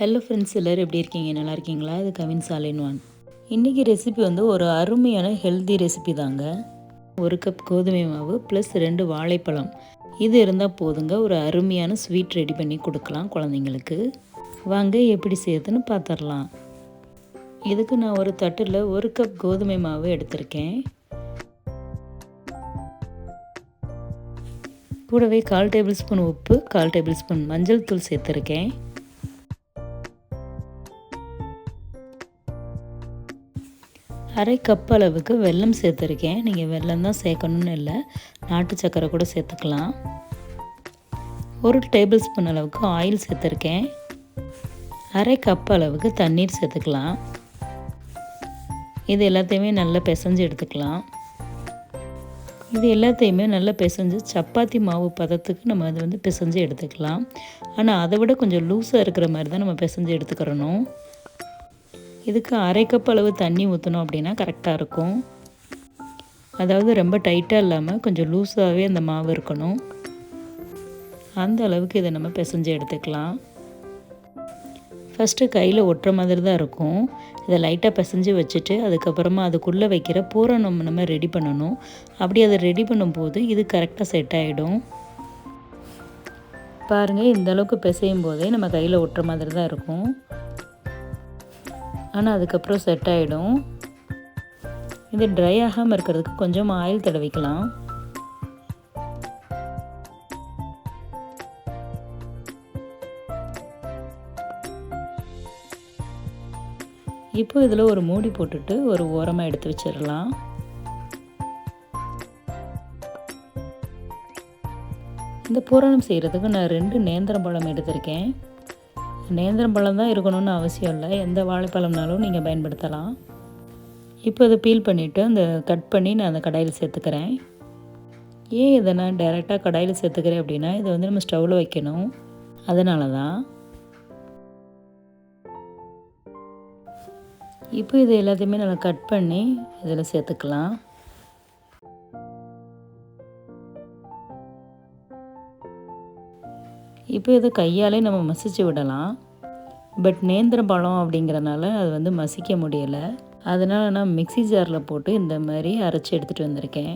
Hello friends, எல்லோரும் எப்படி இருக்கீங்க? நல்லா இருக்கீங்களா? இது கவின் சாலின் ஒன். இன்றைக்கி ரெசிபி வந்து ஒரு அருமையான ஹெல்தி ரெசிபி தாங்க. 1 கப் கோதுமை மாவு ப்ளஸ் 2 வாழைப்பழம், இது இருந்தால் போதுங்க. ஒரு அருமையான ஸ்வீட் ரெடி பண்ணி கொடுக்கலாம் குழந்தைங்களுக்கு. வாங்க எப்படி செய்யுதுன்னு பார்த்துடலாம். இதுக்கு நான் ஒரு தட்டில் 1 கப் கோதுமை மாவு எடுத்திருக்கேன். கூடவே 1/4 டேபிள் ஸ்பூன் உப்பு, 1/4 டேபிள் ஸ்பூன் மஞ்சள் தூள் சேர்த்துருக்கேன். அரை கப் அளவுக்கு வெல்லம் சேர்த்துருக்கேன். நீங்கள் வெல்லம் தான் சேர்க்கணுன்னு இல்லை, நாட்டு சர்க்கரை கூட சேர்த்துக்கலாம். 1 டேபிள் ஸ்பூன் அளவுக்கு ஆயில் சேர்த்துருக்கேன். அரை கப் அளவுக்கு தண்ணீர் சேர்த்துக்கலாம். இது எல்லாத்தையுமே நல்லா பிசைஞ்சு எடுத்துக்கலாம். இது எல்லாத்தையுமே நல்லா பிசைஞ்சு சப்பாத்தி மாவு பதத்துக்கு நம்ம அதை வந்து பிசைஞ்சு எடுத்துக்கலாம். ஆனால் அதை விட கொஞ்சம் லூஸாக இருக்கிற மாதிரி தான் நம்ம பிசைஞ்சு எடுத்துக்கிறணும். இதுக்கு அரை கப் அளவு தண்ணி ஊற்றணும் அப்படின்னா கரெக்டாக இருக்கும். அதாவது ரொம்ப டைட்டாக இல்லாமல் கொஞ்சம் லூஸாகவே அந்த மாவு இருக்கணும். அந்த அளவுக்கு இதை நம்ம பிசைஞ்சு எடுத்துக்கலாம். ஃபஸ்ட்டு கையில் ஒட்டுற மாதிரி தான் இருக்கும். இதை லைட்டாக பிசைஞ்சு வச்சுட்டு அதுக்கப்புறமா அதுக்குள்ளே வைக்கிற பூரணம் நம்ம ரெடி பண்ணணும். அப்படி அதை ரெடி பண்ணும்போது இது கரெக்டாக செட் ஆகிடும். பாருங்கள், இந்த அளவுக்கு பிசையும் போதே நம்ம கையில் ஒட்டுற மாதிரி தான் இருக்கும். ஆனால் அதுக்கப்புறம் செட் ஆகிடும். இது ட்ரை ஆகாமல் இருக்கிறதுக்கு கொஞ்சம் ஆயில் தடவிக்கலாம். இப்போ இதில் ஒரு மூடி போட்டுட்டு ஒரு ஓரமாக எடுத்து வச்சிடலாம். இந்த பூரணம் செய்கிறதுக்கு நான் 2 நேந்திரம்பழம் எடுத்திருக்கேன். நேந்திரம்பழம் தான் இருக்கணும்னு அவசியம் இல்லை, எந்த வாழைப்பழம்னாலும் நீங்கள் பயன்படுத்தலாம். இப்போ அதை பீல் பண்ணிவிட்டு அந்த கட் பண்ணி நான் அந்த கடாயில் சேர்த்துக்கிறேன். ஏன் இதை நான் டைரெக்டாக கடாயில் சேர்த்துக்கிறேன் அப்படின்னா, இதை வந்து நம்ம ஸ்டவ்வில் வைக்கணும், அதனால தான். இப்போ இது எல்லாத்தையுமே நல்லா கட் பண்ணி இதில் சேர்த்துக்கலாம். இப்போ இதை கையாலே நம்ம மசிச்சு விடலாம். பட் நேந்திரம்பழம் அப்படிங்கிறனால அது வந்து மசிக்க முடியலை. அதனால் நான் மிக்ஸி ஜாரில் போட்டு இந்த மாதிரி அரைச்சி எடுத்துகிட்டு வந்திருக்கேன்.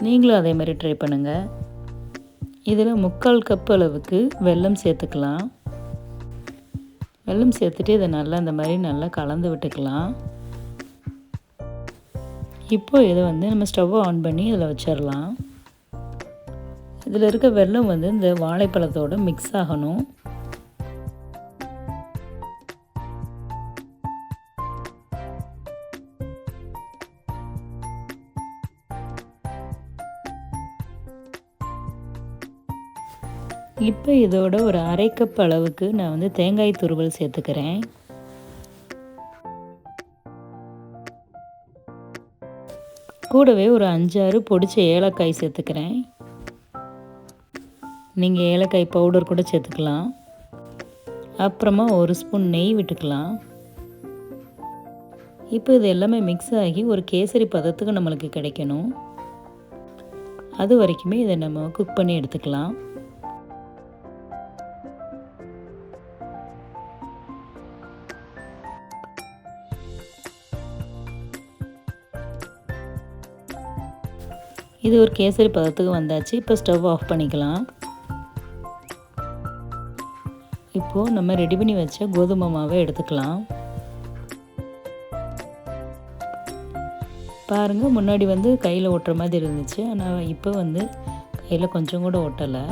நீங்களும் அதே மாதிரி ட்ரை பண்ணுங்கள். இதில் 3/4 கப் அளவுக்கு வெல்லம் சேர்த்துக்கலாம். வெல்லம் சேர்த்துட்டு இதை நல்லா இந்த மாதிரி நல்லா கலந்து விட்டுக்கலாம். இப்போ இதை வந்து நம்ம ஸ்டவ்வை ஆன் பண்ணி இதில் வச்சிடலாம். இதில் இருக்க வெல்லம் வந்து இந்த வாழைப்பழத்தோடு மிக்ஸ் ஆகணும். இப்போ இதோட ஒரு அரை கப் அளவுக்கு நான் வந்து தேங்காய் துருவல் சேர்த்துக்கிறேன். கூடவே ஒரு 5-6 பொடிச்ச ஏலக்காய் சேர்த்துக்கிறேன். நீங்கள் ஏலக்காய் பவுடர் கூட சேர்த்துக்கலாம். அப்புறமா 1 ஸ்பூன் நெய் விட்டுக்கலாம். இப்போ இது எல்லாமே மிக்ஸ் ஆகி ஒரு கேசரி பதத்துக்கு நம்மளுக்கு கிடைக்கணும். அது வரைக்குமே இதை நம்ம குக் பண்ணி எடுத்துக்கலாம். இது ஒரு கேசரி பதத்துக்கு வந்தாச்சு. இப்போ ஸ்டவ் ஆஃப் பண்ணிக்கலாம். இப்போது நம்ம ரெடி பண்ணி வச்ச கோதுமை மாவை எடுத்துக்கலாம். பாருங்கள், முன்னாடி வந்து கையில் ஒட்டுற மாதிரி இருந்துச்சு, ஆனால் இப்போ வந்து கையில் கொஞ்சம் கூட ஒட்டலை.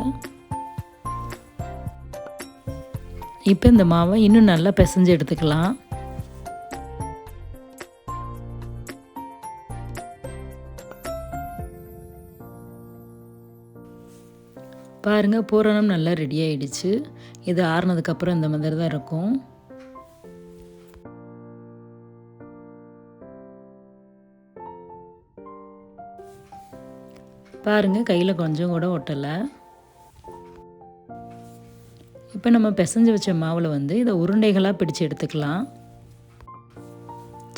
இப்போ இந்த மாவை இன்னும் நல்லா பிசைஞ்சு எடுத்துக்கலாம். பாருங்கள், பூரணம் நல்லா ரெடி ஆகிடுச்சு. இது ஆறுனதுக்கப்புறம் இந்த மாதிரி தான் இருக்கும். பாருங்கள், கையில் கொஞ்சம் கூட ஒட்டலை. இப்போ நம்ம பிசைஞ்சு வச்ச மாவில் வந்து இதை உருண்டைகளாக பிடிச்சு எடுத்துக்கலாம்.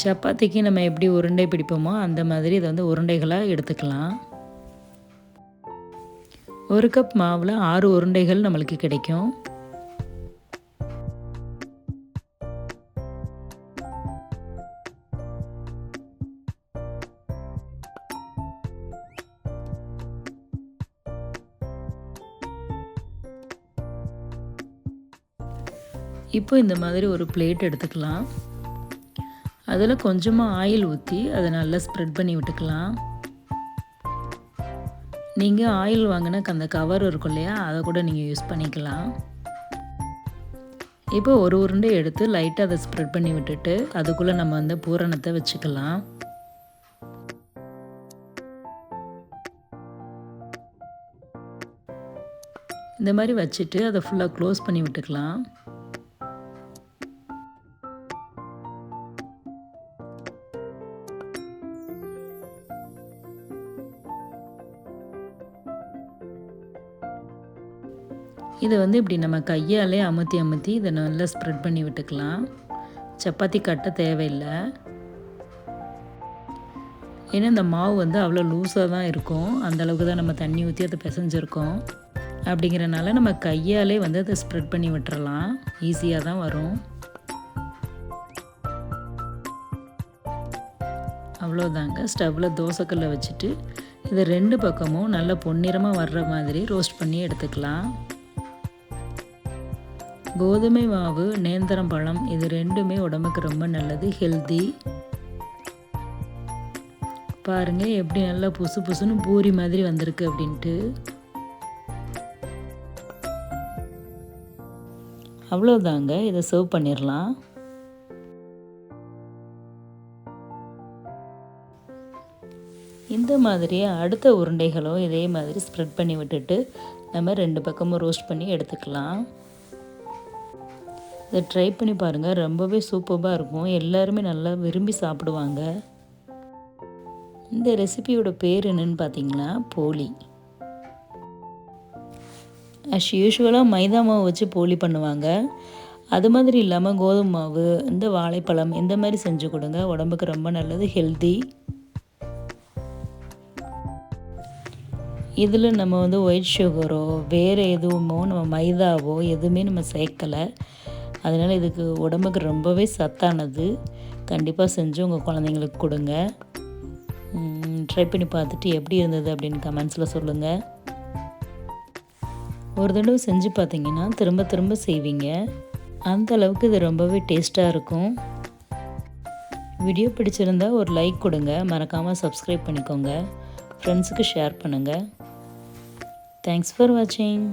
சப்பாத்திக்கு நம்ம எப்படி உருண்டை பிடிப்போமோ அந்த மாதிரி இதை வந்து உருண்டைகளாக எடுத்துக்கலாம். 1 கப் மாவில் 6 உருண்டைகள் நம்மளுக்கு கிடைக்கும். இப்போ இந்த மாதிரி ஒரு பிளேட் எடுத்துக்கலாம். அதில் கொஞ்சமாக ஆயில் ஊற்றி அதை நல்லா ஸ்ப்ரெட் பண்ணி விட்டுக்கலாம். நீங்கள் ஆயில் வாங்கின அந்த கவர் இருக்கும் இல்லையா, அதை கூட நீங்கள் யூஸ் பண்ணிக்கலாம். இப்போ ஒரு உருண்டை எடுத்து லைட்டாக அதை ஸ்ப்ரெட் பண்ணி விட்டுட்டு அதுக்குள்ளே நம்ம வந்து பூரணத்தை வச்சுக்கலாம். இந்த மாதிரி வச்சுட்டு அதை ஃபுல்லாக க்ளோஸ் பண்ணி விட்டுக்கலாம். இதை வந்து இப்படி நம்ம கையாலே அமுத்தி இதை நல்லா ஸ்ப்ரெட் பண்ணி விட்டுக்கலாம். சப்பாத்தி கட்ட தேவையில்லை. ஏன்னா இந்த மாவு வந்து அவ்வளோ லூஸாக தான் இருக்கும். அந்தளவுக்கு தான் நம்ம தண்ணி ஊற்றி அதை பிசைஞ்சிருக்கோம். அப்படிங்கிறனால நம்ம கையாலே வந்து அதை ஸ்ப்ரெட் பண்ணி விட்டுறலாம். ஈஸியாக தான் வரும். அவ்வளோதாங்க. ஸ்டவ்வில் தோசைக்கல்லை வச்சுட்டு இதை 2 பக்கமும் நல்லா பொன்னிறமாக வர்ற மாதிரி ரோஸ்ட் பண்ணி எடுத்துக்கலாம். கோதுமை மாவு, நேந்திரம் பழம் இது 2மே உடம்புக்கு ரொம்ப நல்லது, ஹெல்தி. பாருங்கள் எப்படி நல்லா புசு புசுன்னு பூரி மாதிரி வந்திருக்கு அப்படின்ட்டு. அவ்வளோதாங்க. இதை சர்வ் பண்ணிடலாம். இந்த மாதிரியே அடுத்த உருண்டைகளும் இதே மாதிரி ஸ்ப்ரெட் பண்ணி விட்டுட்டு நம்ம 2 பக்கமும் ரோஸ்ட் பண்ணி எடுத்துக்கலாம். இதை ட்ரை பண்ணி பாருங்கள். ரொம்பவே சூப்பராக இருக்கும். எல்லாருமே நல்லா விரும்பி சாப்பிடுவாங்க. இந்த ரெசிபியோட பேர் என்னன்னு பார்த்தீங்கன்னா போலி. யூஷுவலாக மைதா மாவு வச்சு போலி பண்ணுவாங்க. அது மாதிரி இல்லாமல் கோதுமை மாவு, இந்த வாழைப்பழம் இந்த மாதிரி செஞ்சு கொடுங்க. உடம்புக்கு ரொம்ப நல்லது, ஹெல்தி. இதில் நம்ம வந்து ஒயிட் சுகரோ வேறு எதுவுமோ நம்ம மைதாவோ எதுவுமே நம்ம சேர்க்கலை. அதனால் இதுக்கு உடம்புக்கு ரொம்பவே சத்தானது. கண்டிப்பாக செஞ்சு உங்கள் குழந்தைங்களுக்கு கொடுங்க. ட்ரை பண்ணி பார்த்துட்டு எப்படி இருந்தது அப்படின்னு கமெண்ட்ஸில் சொல்லுங்கள். ஒரு தடவை செஞ்சு பார்த்தீங்கன்னா திரும்ப திரும்ப செய்வீங்க. அந்த அளவுக்கு இது ரொம்பவே டேஸ்ட்டாக இருக்கும். வீடியோ பிடிச்சிருந்தா ஒரு லைக் கொடுங்க. மறக்காமல் சப்ஸ்கிரைப் பண்ணிக்கோங்க. ஃப்ரெண்ட்ஸுக்கு ஷேர் பண்ணுங்கள். தேங்க்ஸ் ஃபார் வாட்சிங்.